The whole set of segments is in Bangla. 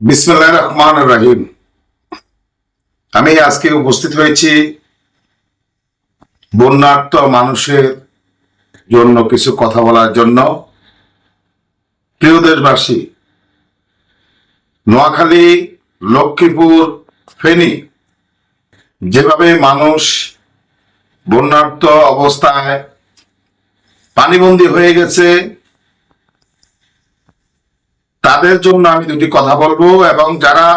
বিসমিল্লাহির রহমানির রহিম। আমি আজকে উপস্থিত হয়েছি বন্যার্ত মানুষের জন্য কিছু কথা বলার জন্য। প্রিয় দেশবাসী, নোয়াখালী, লক্ষ্মীপুর, ফেনী যেভাবে মানুষ বন্যার্ত অবস্থায় পানিবন্দী হয়ে গেছে, তাদের জন্য আমি দুটি কথা বলবো এবং যারা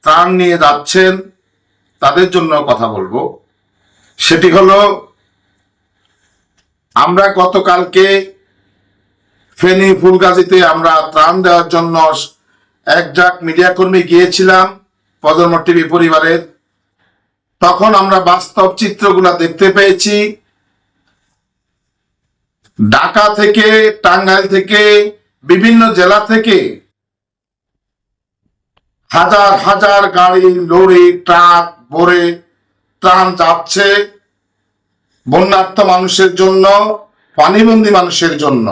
ত্রাণ নিয়ে যাচ্ছেন তাদের জন্য কথা বলবো। সেটি হলো, আমরা গতকালকে ফেনী ফুলগাজীতে আমরা ত্রাণ দেওয়ার জন্য একজাক মিডিয়া কর্মী গিয়েছিলাম প্রজন্ম টিভি পরিবারের। তখন আমরা বাস্তব চিত্রগুলা দেখতে পেয়েছি। ঢাকা থেকে, টাঙ্গাইল থেকে, বিভিন্ন জেলা থেকে হাজার হাজার গাড়ি, লরি, ট্রাক ভরে ত্রাণ যাচ্ছে বন্যার্ত মানুষের জন্য, পানিবন্দী মানুষের জন্য।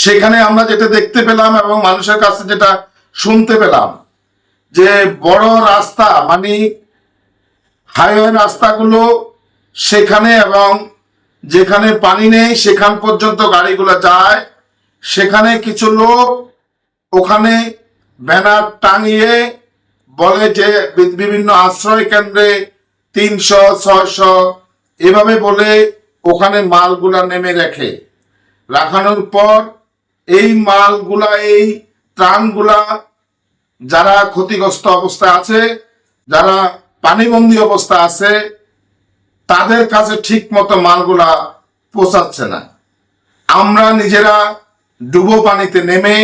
সেখানে আমরা যেটা দেখতে পেলাম এবং মানুষের কাছে যেটা শুনতে পেলাম, যে বড় রাস্তা মানে হাইওয়ে রাস্তাগুলো সেখানে এবং যেখানে পানি নেই সেখান পর্যন্ত গাড়িগুলো যায়। সেখানে কিছু লোক ওখানে ব্যানার টাঙিয়ে বলে যে বিভিন্ন আশ্রয় কেন্দ্রে 300, 600 এভাবে বলে ওখানে মালগুলা নেমে রাখানোর পর এই মালগুলা, এই ত্রাণগুলা যারা ক্ষতিগ্রস্ত অবস্থায় আছে, যারা পানিবন্দী অবস্থা আছে, তাদের কাছে ঠিক মতো মালগুলা পৌঁছাচ্ছে না। আমরা নিজেরা ডুবো পানিতে নেমে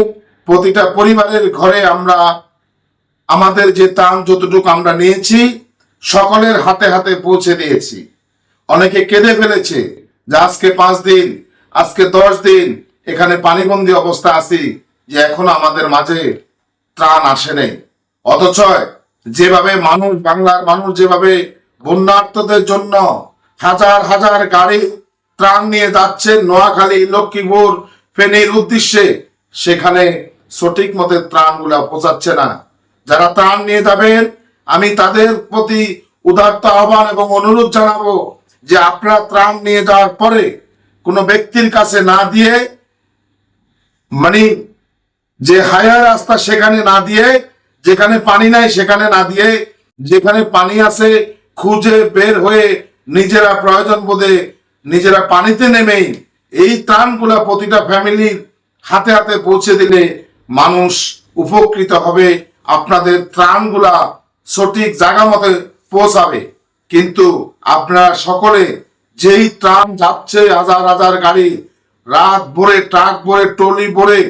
প্রতিটা পরিবারের ঘরে আমরা আমাদের যে ত্রাণ যতটুকু আমরা নিয়েছি সকলের হাতে হাতে পৌঁছে দিয়েছি। অনেকে কেঁদে ফেলেছে যে আজকে 5 দিন, আজকে 10 দিন এখানে পানিবন্দী অবস্থা আছি, যে এখনো আমাদের মাঝে ত্রাণ আসে নাই। অথচ যেভাবে মানুষ, বাংলার মানুষ যেভাবে বন্যার্তদের জন্য হাজার হাজার গাড়ি ত্রাণ নিয়ে যাচ্ছে নোয়াখালী, লক্ষ্মীপুর, ফেনীর উদ্দেশ্যে, সেখানে সঠিক মতে ত্রাণগুলা পৌঁছাচ্ছে না। যারা ত্রাণ নিয়ে যাবেন, আমি তাদের প্রতি উদাত্ত আহ্বান এবং অনুরোধ জানাবো যে আপনারা ত্রাণ নিয়ে যাওয়ার পরে কোনো ব্যক্তির কাছে না দিয়ে, মানে যে হাইওয়ে রাস্তা সেখানে না দিয়ে, যেখানে পানি নাই সেখানে না দিয়ে, যেখানে পানি আছে খুঁজে বের হয়ে নিজেরা প্রয়োজন বোধে নিজেরা পানিতে নেমে এই ত্রাণগুলা প্রতিটা ফ্যামিলির হাতে হাতে পৌঁছে দিলে মানুষ উপকৃত হবে। আপনাদের ত্রাণগুলা সঠিক জায়গা মতে পৌঁছাবে। কিন্তু আপনারা সকলে যেই ত্রাণ যাচ্ছে, হাজার হাজার গাড়ি, রাত ভরে, ট্রাক ভরে, ট্রলি ভরে,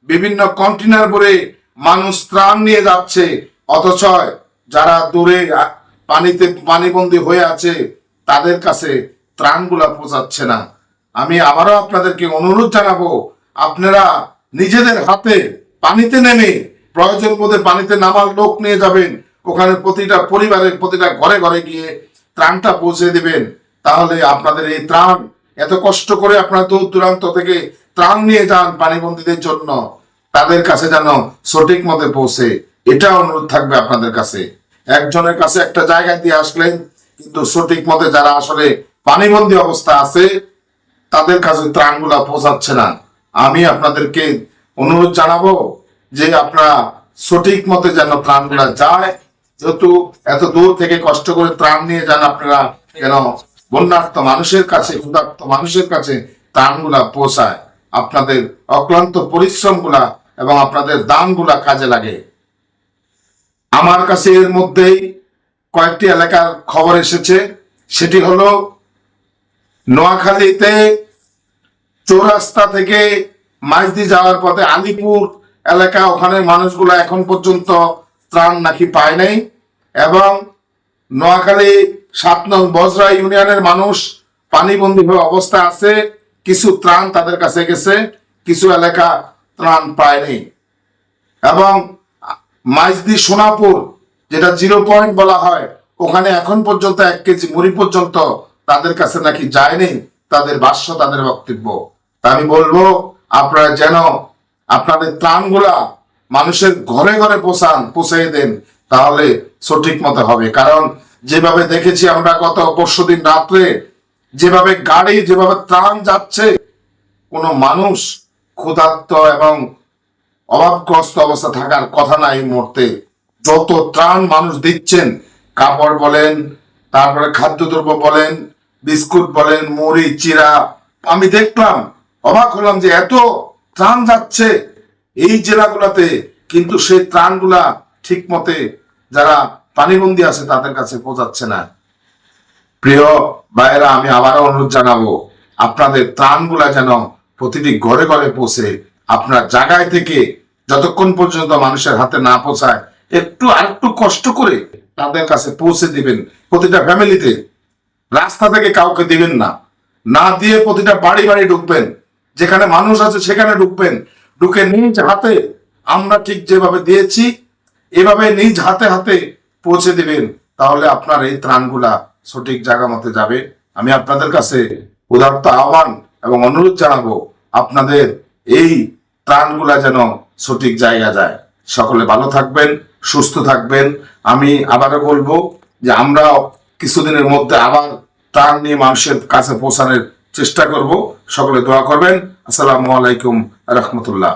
বিভিন্ন কন্টেনার ভরে মানুষ ত্রাণ নিয়ে যাচ্ছে, অথচ যারা দূরে পানিতে পানিবন্দী হয়ে আছে তাদের কাছে ত্রাণগুলা পৌঁছাচ্ছে না। আমি আবারও আপনাদেরকে অনুরোধ জানাবো, আপনারা নিজেদের হাতে পানিতে নেমে প্রয়োজন বোধে পানিতে নামার লোক নিয়ে যাবেন, ওখানে প্রতিটা পরিবারের প্রতিটা ঘরে ঘরে গিয়ে ত্রাণটা পৌঁছে দিবেন। তাহলে আপনাদের এই ত্রাণ, এত কষ্ট করে আপনারা দূর দূরান্ত থেকে ত্রাণ নিয়ে যান পানিবন্দীদের জন্য, তাদের কাছে যেন সঠিক মতে পৌঁছে, এটা অনুরোধ থাকবে আপনাদের কাছে। একজনের কাছে একটা জায়গায় দিয়ে আসলেন, কিন্তু সঠিক মতে যারা আসলে পানিবন্দী অবস্থা আছে তাদের কাছে ত্রাণগুলা পৌঁছাচ্ছে না। আমি আপনাদেরকে অনুরোধ জানাবো যে আপনারা সঠিক মতে যেন ত্রাণগুলা যায়, যেহেতু এত দূর থেকে কষ্ট করে ত্রাণ নিয়ে যান আপনারা, যেন বন্যার্ত মানুষের কাছে, ক্ষুধার্ত মানুষের কাছে ত্রাণগুলা পৌঁছায়। আপনাদের অক্লান্ত পরিশ্রমগুলা এবং আপনাদের দানগুলা কাজে লাগে। আমার কাছে এর মধ্যেই কয়েকটি এলাকার খবর এসেছে। সেটি হলো, নোয়াখালীতে চৌরাস্তা থেকে মাইজদি যাওয়ার পথে আলিপুর এলাকা, ওখানে মানুষগুলো এখন পর্যন্ত ত্রাণ নাকি পায় নাই। এবং নোয়াখালী 7 নং বজরা ইউনিয়নের মানুষ পানিবন্দী হয়ে অবস্থা আছে, কিছু ত্রাণ তাদের কাছে গেছে, কিছু এলাকা ত্রাণ পায়নি। এবং মাইজদি সোনাপুর, যেটা 0 পয়েন্ট বলা হয়, ওখানে এখন পর্যন্ত 1 কেজি মুড়ি পর্যন্ত তাদের কাছে নাকি যায়নি, তাদের ভাষ্য, তাদের বক্তব্য। তা আমি বলবো আপনারা যেন আপনাদের ত্রাণগুলা মানুষের ঘরে ঘরে পৌঁছাই দেন, তাহলে সঠিক মতো হবে। কারণ যেভাবে দেখেছি আমরা গত পরশুদিন রাত্রে, যেভাবে গাড়ি, যেভাবে ত্রাণ যাচ্ছে, কোনো মানুষ ক্ষুধার্ত এবং অভাবগ্রস্ত অবস্থা থাকার কথা না এই মুহূর্তে। যত ত্রাণ মানুষ দিচ্ছেন, কাপড় বলেন, তারপরে খাদ্যদ্রব্য বলেন, বিস্কুট বলেন, মুড়ি, চিরা, আমি দেখলাম, অবাক হলাম যে এত ত্রাণ যাচ্ছে এই জেলাগুলোতে, কিন্তু সেই ত্রাণগুলা ঠিক মতে যারা পানিবন্দী আছে তাদের কাছে পৌঁছাচ্ছে না। প্রিয় ভাইয়েরা, আমি আবারও অনুরোধ জানাবো, আপনাদের ত্রাণগুলা যেন প্রতিটি ঘরে ঘরে পৌঁছে, আপনার জায়গায় থেকে যতক্ষণ পর্যন্ত মানুষের হাতে না পৌঁছায়, একটু আরেকটু কষ্ট করে তাদের কাছে পৌঁছে দিবেন। প্রতিটা ফ্যামিলিতে, রাস্তা থেকে কাউকে দিবেন না, না দিয়ে প্রতিটা বাড়ি বাড়ি ঢুকবেন, যেখানে মানুষ আছে সেখানে ঢুকবেন, ঢুকে নিজ হাতে, আমরা ঠিক যেভাবে দিয়েছি এভাবে নিজ হাতে হাতে পৌঁছে দিবেন। তাহলে আপনার এই ত্রাণগুলা সঠিক জায়গা মতে যাবে। আমি আপনাদের কাছে উদাত্ত আহ্বান এবং অনুরোধ জানাবো, আপনাদের এই ত্রাণগুলা যেন সঠিক জায়গা যায়। সকলে ভালো থাকবেন, সুস্থ থাকবেন। আমি আবারও বলবো যে আমরা কিছুদিনের মধ্যে আবার ত্রাণ নিয়ে মানুষের কাছে পৌঁছানোর চেষ্টা করব। সকলে দোয়া করবেন। আসসালামু আলাইকুম রহমতুল্লাহ।